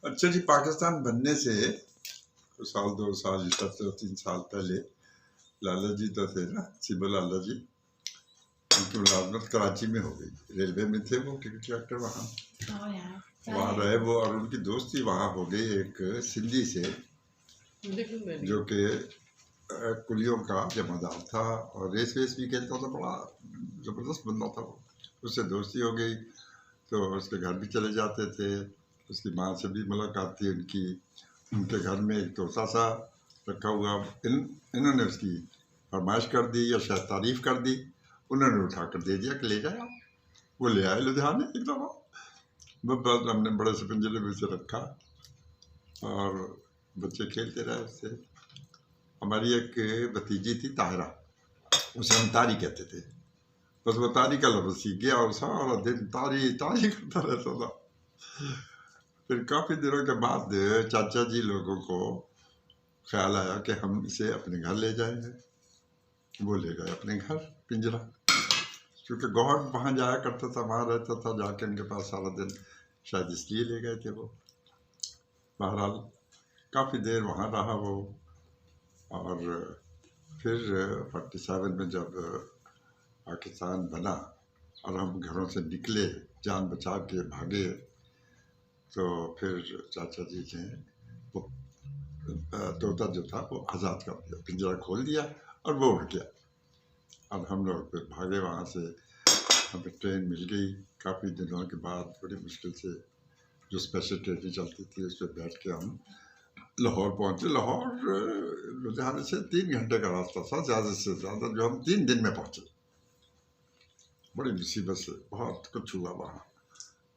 अच्छा जी, पाकिस्तान बनने से कुछ साल 2 साल या 3 साल पहले लाला जी तो थे ना, सिबल लाला जी, उनकी मुलाजमत कराची में हो गई। रेलवे में थे वो, टिकट कलेक्टर वहाँ वहाँ रहे वो, और उनकी दोस्ती वहाँ हो गई एक सिंधी से जो कि कुलियों का जमादार था और रेस वेस भी खेलता था, बड़ा ज़बरदस्त बंदा था वो। उससे दोस्ती हो गई तो उसके घर भी चले जाते थे, उसकी माँ से भी मुलाकात थी उनकी। उनके घर में एक तोता सा रखा हुआ, इन्होंने उसकी फरमाइश कर दी या शायद तारीफ़ कर दी, उन्होंने उठा कर दे दिया कि ले जाए। वो ले आए लुधियाने एक दफ़ा, बस हमने बड़े से पिंजरे में उसे रखा और बच्चे खेलते रहे उससे। हमारी एक भतीजी थी ताहिरा, उसे हम तारी कहते थे, बस वो तारी का लफ्ज़ सीख गया और सारा दिन तारी तारी करता रहता था। फिर काफ़ी दिनों के बाद चाचा जी लोगों को ख्याल आया कि हम इसे अपने घर ले जाएंगे। वो ले गए अपने घर पिंजरा, क्योंकि गौहर वहाँ जाया करता था, वहाँ रहता था जाके उनके पास सारा दिन, शायद इसलिए ले गए थे वो। बहरहाल काफ़ी देर वहाँ रहा वो, और फिर 47 में जब पाकिस्तान बना और हम घरों से निकले जान बचा के भागे, तो फिर चाचा जी ने वो तोता जो था वो आज़ाद कर दिया, पिंजरा खोल दिया और वो उड़ गया। और हम लोग फिर भागे वहाँ से। हमें ट्रेन मिल गई काफ़ी दिनों के बाद, बड़ी मुश्किल से, जो स्पेशल ट्रेनें चलती थी उस पर बैठ के हम लाहौर पहुँचे। लाहौर लुधियाने से 3 घंटे का रास्ता था, ज़्यादा से ज़्यादा, जो हम 3 दिन में पहुँचे। बड़ी मुसीबत से बहुत कुछ हुआ वहाँ,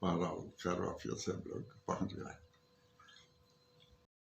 बहरहाल खैर वाफियत से हम लोग पहुँच गए।